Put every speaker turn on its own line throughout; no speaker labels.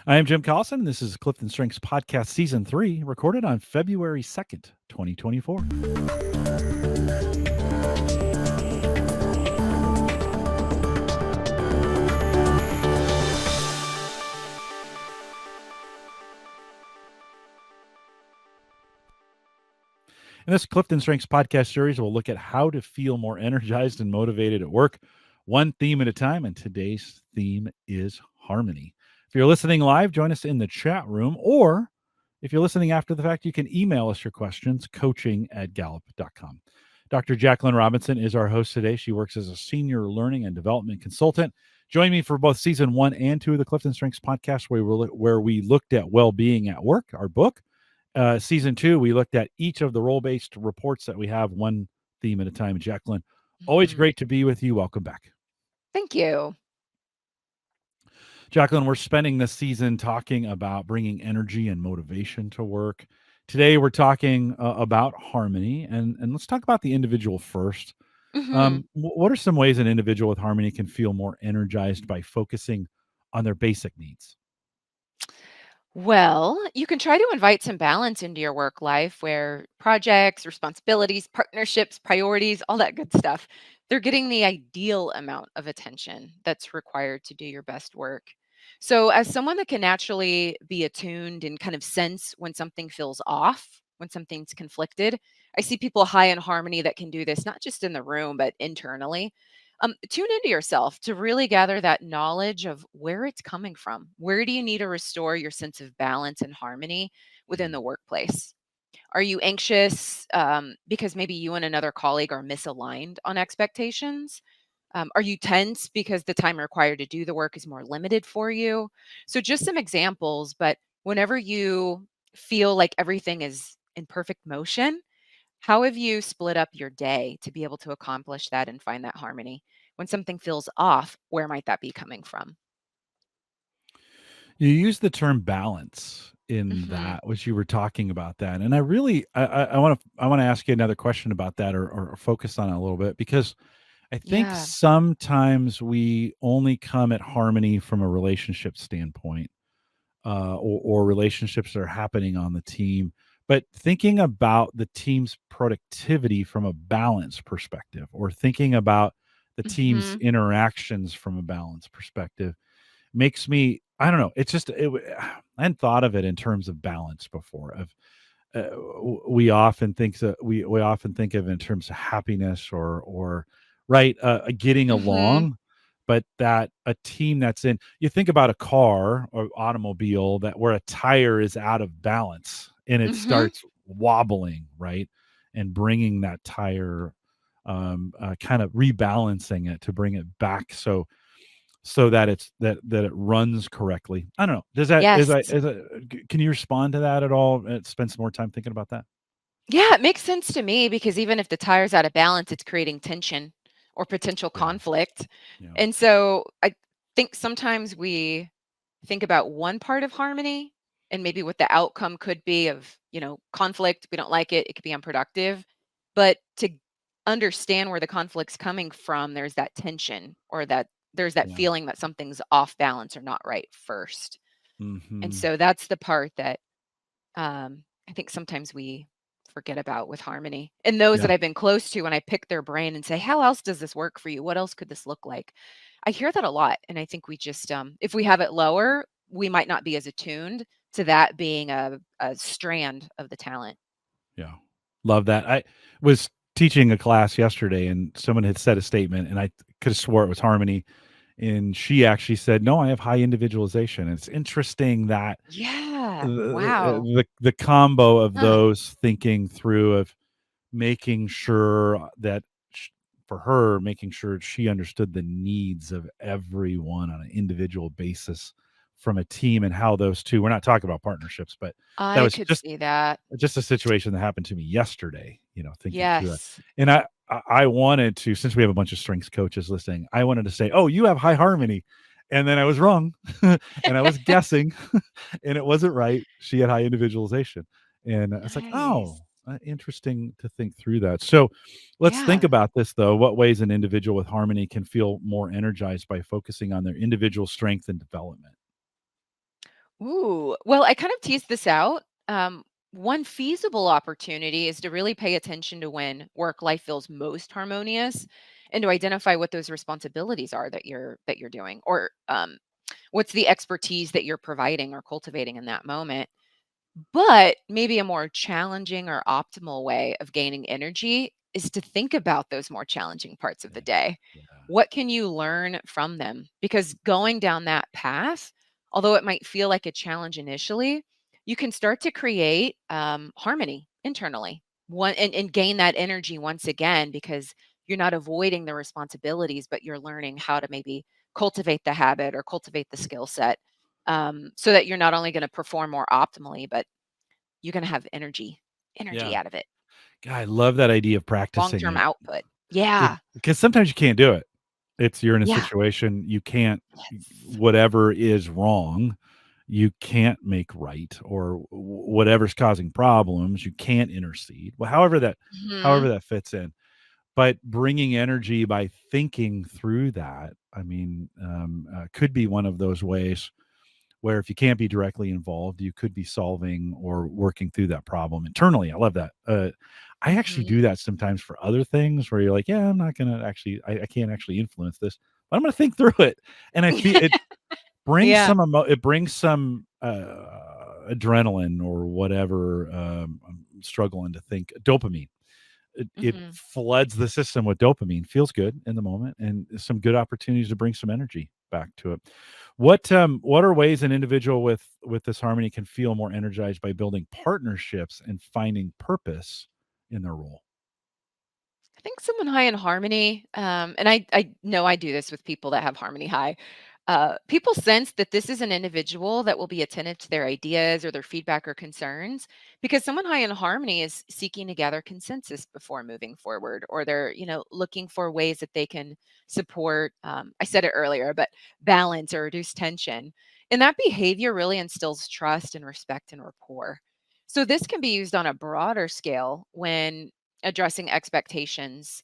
I am Jim Collison, and this is Clifton Strengths Podcast Season 3, recorded on February 2nd, 2024. In this Clifton Strengths Podcast series, we'll look at how to feel more energized and motivated at work, one theme at a time, and today's theme is harmony. If you're listening live, join us in the chat room, or if you're listening after the fact, you can email us your questions, coaching@gallup.com. Dr. Jaclynn Robinson is our host today. She works as a senior learning and development consultant. Join me for both Season 1 and 2 of the Clifton Strengths podcast, where we looked at well-being at work, our book. Season 2, we looked at each of the role-based reports that we have, one theme at a time. Jaclynn, always
Mhm.
great to be with you. Welcome back.
Thank you.
Jaclynn, we're spending this season talking about bringing energy and motivation to work. Today, we're talking about harmony, and let's talk about the individual first.
Mhm.
What are some ways an individual with harmony can feel more energized by focusing on their basic needs?
Well, you can try to invite some balance into your work life where projects, responsibilities, partnerships, priorities, all that good stuff, they're getting the ideal amount of attention that's required to do your best work. So, as someone that can naturally be attuned and kind of sense when something feels off, when something's conflicted, I see people high in harmony that can do this not just in the room, but internally. Tune into yourself to really gather that knowledge of where it's coming from. Where do you need to restore your sense of balance and harmony within
Mm,
the workplace? Are you anxious because maybe you and another colleague are misaligned on expectations? Are you tense because the time required to do the work is more limited for you? So, just some examples, but whenever you feel like everything is in perfect motion, how have you split up your day to be able to accomplish that and find that harmony? When something feels off, where might that be coming from?
You use the term balance in
Mhm.
that, which you were talking about that, and I really I want to ask you another question about that, or focus on it a little bit, because I think
Yeah.
sometimes we only come at harmony from a relationship standpoint, or relationships that are happening on the team. But thinking about the team's productivity from a balance perspective, or thinking about the team's
Mhm.
interactions from a balance perspective, makes me, I don't know. It's just I hadn't thought of it in terms of balance before. Of we often think that we often think of it in terms of happiness, or right, getting
Mhm.
along, but that a team that's in, you think about a car or automobile that where a tire is out of balance and it
Mhm.
starts wobbling, right, and bringing that tire, kind of rebalancing it to bring it back, so that it runs correctly. I don't know. Does that
Yes.
is that can you respond to that at all? Spend some more time thinking about that?
Yeah, it makes sense to me because even if the tire's out of balance, it's creating tension or potential
Yeah,
conflict.
yeah,
And so I think sometimes we think about one part of harmony and maybe what the outcome could be of, conflict. We don't like it. It could be unproductive. But to understand where the conflict's coming from, there's that tension or there's that
yeah.
feeling that something's off balance or not right first. And
Mhm.
so that's the part that I think sometimes we forget about with harmony. And those
Yeah,
that I've been close to, when I pick their brain and say, "How else does this work for you? What else could this look like?" I hear that a lot, and I think we just, if we have it lower, we might not be as attuned to that being a strand of the talent.
yeah. Love that. I was teaching a class yesterday, and someone had said a statement, and I could have swore it was harmony, and she actually said, "No, I have high individualization." And it's interesting that
Yeah. Wow.
the combo of
Huh.
those, thinking through of making sure that for her, making sure she understood the needs of everyone on an individual basis from a team, and how those two, we're not talking about partnerships, but that
I
was
could see that.
just a situation that happened to me yesterday, thinking through that.
Yes.
And I wanted to, since we have a bunch of strengths coaches listening, I wanted to say, "Oh, you have high harmony." And then I was wrong. And I was guessing, and it wasn't right. She had high individualization. And it's like,
Nice.
"Oh, interesting to think through that." So let's think
Yeah.
about this though. What ways an individual with harmony can feel more energized by focusing on their individual strength and development?
Ooh, well, I kind of teased this out. One feasible opportunity is to really pay attention to when work life feels most harmonious, and to identify what those responsibilities are that you're doing, or what's the expertise that you're providing or cultivating in that moment. But maybe a more challenging or optimal way of gaining energy is to think about those more challenging parts of the
Yeah.
day.
Yeah.
What can you learn from them? Because going down that path, although it might feel like a challenge initially, you can start to create harmony internally, and gain that energy once again, because you're not avoiding the responsibilities, but you're learning how to maybe cultivate the habit or cultivate the skill set, so that you're not only going to perform more optimally, but you're gonna have energy
Yeah.
out of it,
God, I love that idea of practicing
long-term
it.
output.
It
Yeah.
because sometimes you can't do it. It's you're in a
Yeah.
situation you can't
Yes.
whatever is wrong, you can't make right, or whatever's causing problems, you can't intercede. Well, however
Mhm.
that fits in. But bringing energy by thinking through that, I mean, could be one of those ways where if you can't be directly involved, you could be solving or working through that problem internally. I love that. I actually
Mhm.
do that sometimes for other things where you're like, yeah, I'm not going to actually, I can't actually influence this, but I'm going to think through it. And I feel it brings
Yeah.
some, it brings some adrenaline or whatever. I'm struggling to think dopamine. It
Mhm.
floods the system with dopamine, feels good in the moment, and some good opportunities to bring some energy back to it. What are ways an individual with this harmony can feel more energized by building partnerships and finding purpose in their role?
I think someone high in harmony, and I know I do this with people that have harmony high. People sense that this is an individual that will be attentive to their ideas or their feedback or concerns, because someone high in harmony is seeking to gather consensus before moving forward, or they're looking for ways that they can support. I said it earlier, but balance or reduce tension, and that behavior really instills trust and respect and rapport. So this can be used on a broader scale when addressing expectations,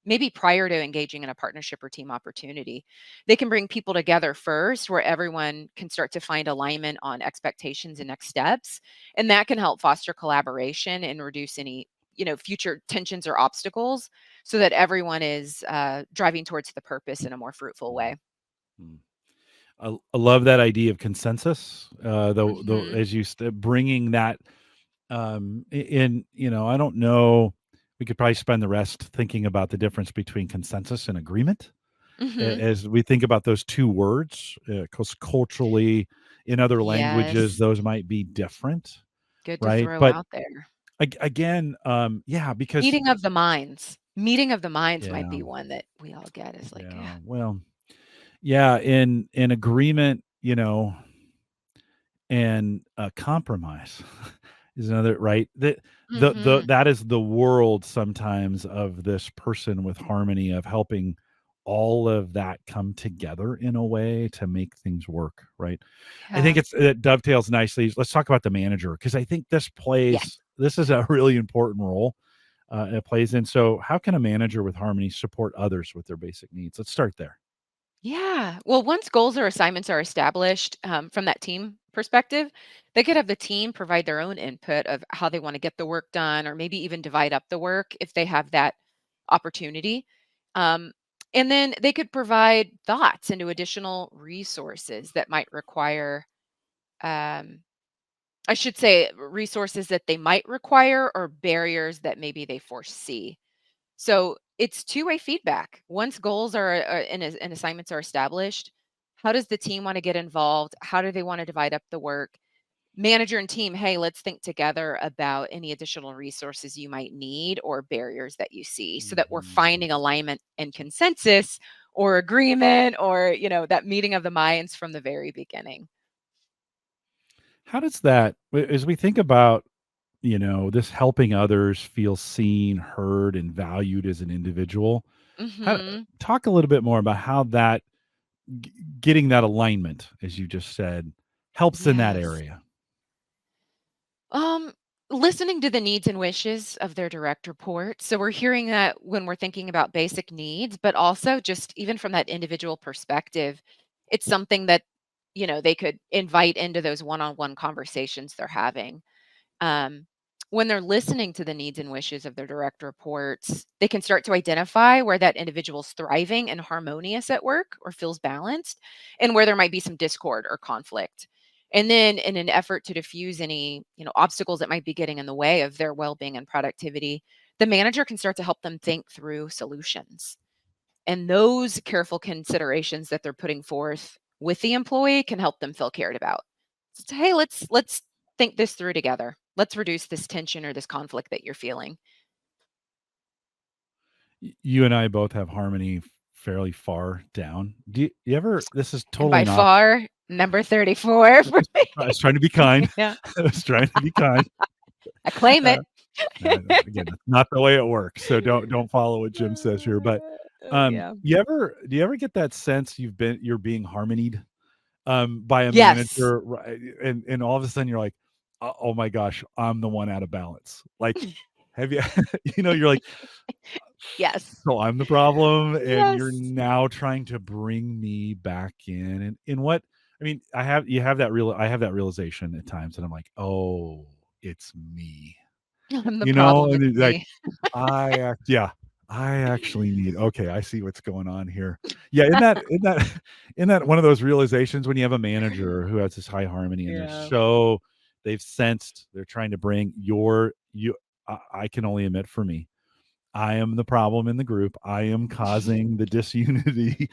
maybe prior to engaging in a partnership or team opportunity. They can bring people together first, where everyone can start to find alignment on expectations and next steps. And that can help foster collaboration and reduce any future tensions or obstacles, so that everyone is driving towards the purpose in a more fruitful
Mm,
way.
mm. I love that idea of consensus. Though
Hmm.
as bringing that in, I don't know. We could probably spend the rest thinking about the difference between consensus and agreement
Hmm.
as we think about those two words, because culturally, in other languages,
Yes.
those might be different,
Good to
right?
throw
But
out there.
again, yeah, because
Meeting of the minds. Meeting of the minds might
yeah,
be one that we all get, is like, yeah.
yeah, well, yeah, in agreement, and compromise is another, right? The
Hmm.
that is the world sometimes of this person with harmony of helping all of that come together in a way to make things work, right? I think
Yeah.
it dovetails nicely. Let's talk about the manager, because I think
Yes.
this is a really important role it plays in. So, how can a manager with harmony support others with their basic needs? Let's start there.
Yeah. Well, once goals or assignments are established, from that team perspective, they could have the team provide their own input of how they want to get the work done, or maybe even divide up the work if they have that opportunity. Um, and then they could provide thoughts into additional resources that might require, um, I should say, resources that they might require, or barriers that maybe they foresee. So it's two-way feedback. Once goals and assignments are established, how does the team want to get involved? How do they want to divide up the work? Manager and team, hey, let's think together about any additional resources you might need or barriers that you see, so that we're
Mhm.
finding alignment and consensus or agreement, or, that meeting of the minds from the very beginning.
How does that, as we think about, this helping others feel seen, heard, and valued as an individual, how
Hmm.
talk a little bit more about how that getting that alignment, as you just said, helps in that
Yes.
area.
Um, Listening to the needs and wishes of their direct report. So we're hearing that when we're thinking about basic needs, but also just even from that individual perspective, it's something that, they could invite into those one-on-one conversations they're having. Um, when they're listening to the needs and wishes of their direct reports, they can start to identify where that individual's thriving and harmonious at work or feels balanced, and where there might be some discord or conflict. And then, in an effort to diffuse any, obstacles that might be getting in the way of their well-being and productivity, the manager can start to help them think through solutions. And those careful considerations that they're putting forth with the employee can help them feel cared about. So, hey, let's think this through together. Let's reduce this tension or this conflict that you're feeling.
You and I both have harmony fairly far down. Do you ever? This is
And
totally
by
not.
far, number 34 for
I was trying to be kind.
me. Yeah,
I was trying to be kind.
I claim
Uh,
it.
again, that's not the way it works. So don't follow what Jim says here. But
Yeah.
do you ever get that sense you're being harmonied by a
Yes.
manager, right? And all of a sudden you're like, oh my gosh, I'm the one out of balance. Like, have you, you're like,
Yes.
so I'm the problem, and you're
Yes.
now trying to bring me back in. And in what I mean, I have that realization at times, and I'm like, oh, it's me,
I'm the problem.
and
It's
it's like
me.
yeah, I actually need. Okay, I see what's going on here. Yeah, in that one of those realizations when you have a manager who has this high harmony and
Yeah.
they've sensed they're trying to bring you. I can only admit for me, I am the problem in the group. I am causing the disunity,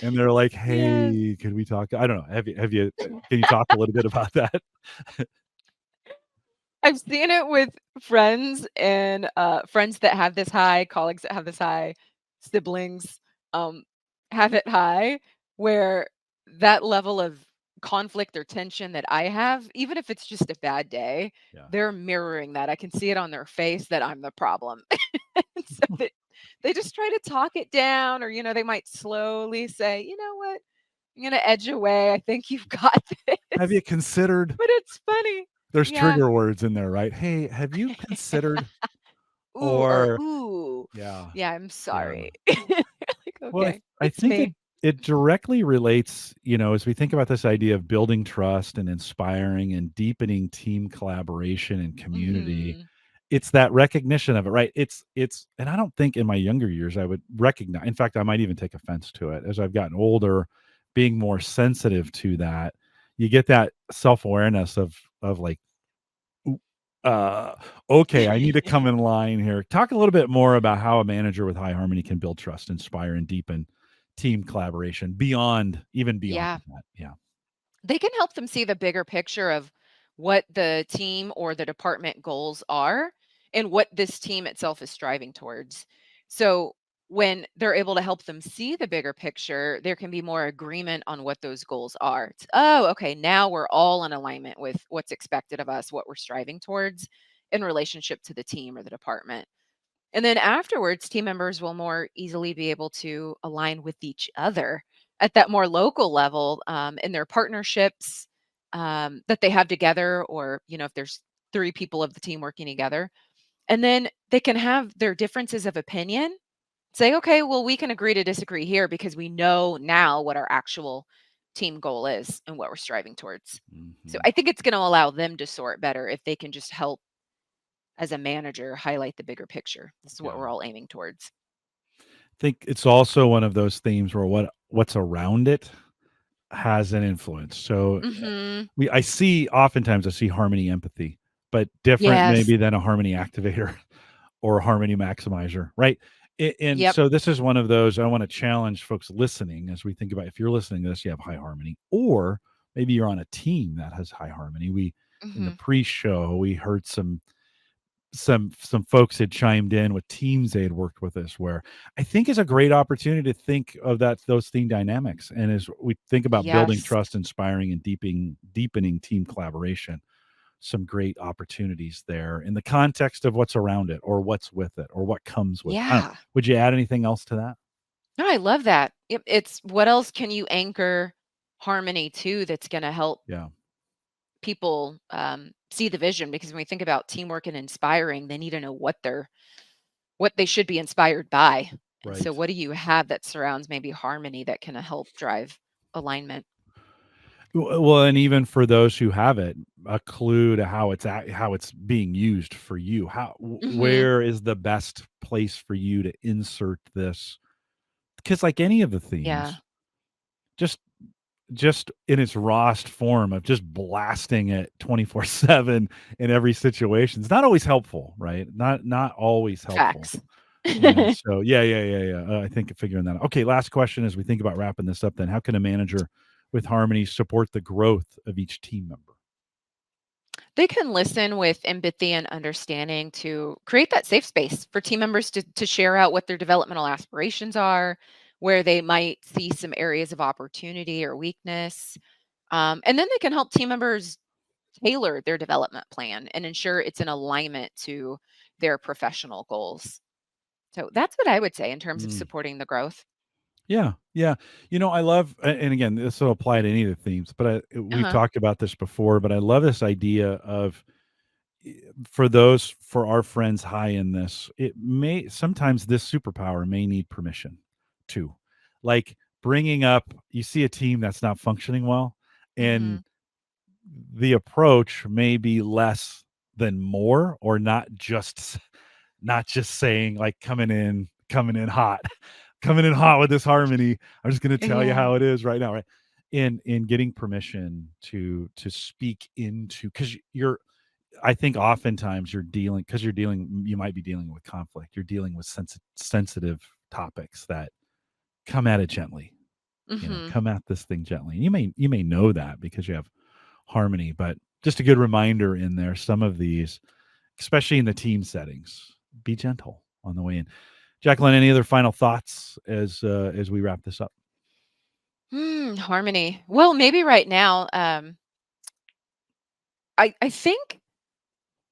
and they're like,
Yes.
"Hey, could we talk?" I don't know. Can you talk a little bit about that?
I've seen it with friends and, friends that have this high, colleagues that have this high, siblings, um, have it high, where that level of conflict or tension that I have, even if it's just a bad day,
Yeah.
they're mirroring that. I can see it on their face that I'm the problem. And so they just try to talk it down, or, they might slowly say, "You know what? I'm gonna edge away. I think you've got
Have
this."
you considered
But it's funny.
there's
Yeah.
trigger words in there, right? "Hey, have you considered?"
Ooh, or
Or
ooh.
yeah,
Yeah, I'm
yeah.
sorry. Like,
Well, I
okay,
I
it's
think it
me.
it directly relates, as we think about this idea of building trust and inspiring and deepening team collaboration and community.
Mhm.
It's that recognition of it, right? And I don't think in my younger years I would recognize. In fact, I might even take offense to it as I've gotten older, being more sensitive to that. You get that self-awareness of like, "Ooh, uh, okay, I need to come in line here." Talk a little bit more about how a manager with high harmony can build trust, inspire, and deepen team collaboration beyond
Yeah.
that. Yeah.
They can help them see the bigger picture of what the team or the department goals are and what this team itself is striving towards. So, when they're able to help them see the bigger picture, there can be more agreement on what those goals are. It's, oh, okay, now we're all in alignment with what's expected of us, what we're striving towards in relationship to the team or the department. And then afterwards, team members will more easily be able to align with each other at that more local level, in their partnerships, that they have together, or, if there's three people of the team working together. And then they can have their differences of opinion. Say, okay, well, we can agree to disagree here because we know now what our actual team goal is and what we're striving towards. So
Mhm.
I think it's going to allow them to sort better if they can just help as a manager highlight the bigger picture. This is what
Yeah.
we're all aiming towards.
Think it's also one of those themes where what's around it has an influence. So
Mhm.
I see harmony empathy, but different
Yes.
maybe than a harmony activator or a harmony maximizer, right? And
Yep.
so this is one of those I want to challenge folks listening as we think about, if you're listening to this, you have high harmony, or maybe you're on a team that has high harmony. We In the
Mhm.
pre-show, we heard some folks had chimed in with teams they had worked with us, where I think is a great opportunity to think of those theme dynamics. And as we think about building
Yes.
trust, inspiring, and deepening team collaboration, some great opportunities there in the context of what's around it or what's with it or what comes with it. I don't know.
Yeah.
Would you add anything else to that?
No, I love that. It's what else can you anchor harmony to that's gonna help
Yeah.
people, see the vision? Because when we think about teamwork and inspiring, they need to know what they should be inspired by. And so
Right.
what do you have that surrounds maybe harmony that can help drive alignment?
Well, and even for those who have it, a clue to how how it's being used for you.
Hmm.
Where is the best place for you to insert this? Because like any of the
Yeah.
themes, just just in its rawest form of just blasting it 24/7 in every situation, it's not always helpful, right? Not always helpful.
Facts.
And so, yeah. I think figuring that out. Okay, last question as we think about wrapping this up then. How can a manager with Harmony support the growth of each team member?
They can listen with empathy and understanding to create that safe space for team members to share out what their developmental aspirations are, where they might see some areas of opportunity or weakness. And then they can help team members tailor their development plan and ensure it's in alignment to their professional goals. So that's what I would say in terms of
Mm.
supporting the growth.
Yeah, yeah. I love, and again, this will apply to any of the themes, but we've
Uh-huh.
talked about this before, but I love this idea of for our friends high in this, it may sometimes this superpower may need permission too. Like bringing up, you see a team that's not functioning well, and
Mhm.
the approach may be less than more, or not just saying like coming in hot, coming in hot with this harmony. I'm just going to tell you
Yeah.
how it is right now, right? In getting permission to speak into, because you're I think oftentimes you might be dealing with conflict. You're dealing with sensitive topics that come at it gently.
Mhm.
Come at this thing gently. You may know that because you have harmony, but just a good reminder in there. Some of these, especially in the team settings, be gentle on the way in. Jaclyn, any other final thoughts as we wrap this up?
Harmony. Well, maybe right now, I think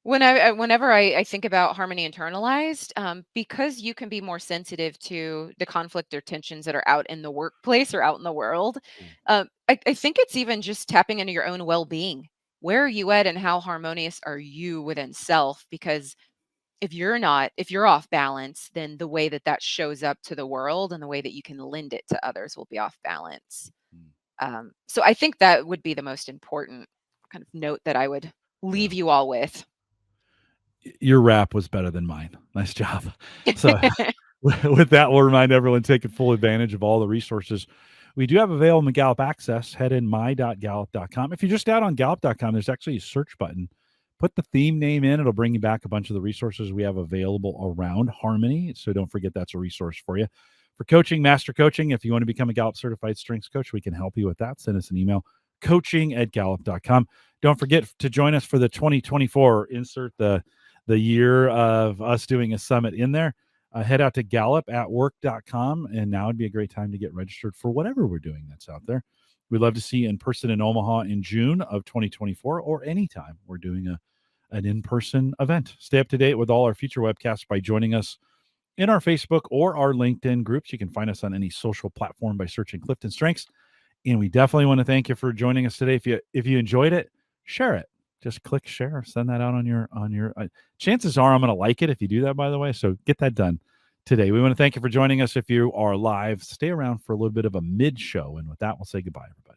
whenever I think about harmony internalized, because you can be more sensitive to the conflict or tensions that are out in the workplace or out in the world, I think it's even just tapping into your own well-being. Where are you at, and how harmonious are you within self? Because if you're off balance, then the way that that shows up to the world and the way that you can lend it to others will be off balance.
Mm.
So I think that would be the most important kind of note that I would
Yeah.
leave you all with.
Your rap was better than mine. Nice job. So with that, we'll remind everyone taking full advantage of all the resources we do have available in Gallup Access. Head in my.gallup.com. If you're just out on Gallup.com, there's actually a search button. Put the theme name in. It'll bring you back a bunch of the resources we have available around Harmony. So don't forget that's a resource for you. For coaching, master coaching, if you want to become a Gallup certified strengths coach, we can help you with that. Send us an email, coaching@gallup.com. Don't forget to join us for the 2024. Insert the year of us doing a summit in there. Head out to gallup@work.com, and now would be a great time to get registered for whatever we're doing that's out there. We'd love to see you in person in Omaha in June of 2024, or anytime we're doing an in-person event. Stay up to date with all our future webcasts by joining us in our Facebook or our LinkedIn groups. You can find us on any social platform by searching Clifton Strengths. And we definitely want to thank you for joining us today. If you enjoyed it, share it. Just click share. Send that out on your. Chances are I'm going to like it if you do that. By the way, so get that done today. We want to thank you for joining us. If you are live, stay around for a little bit of a mid show. And with that, we'll say goodbye, everybody.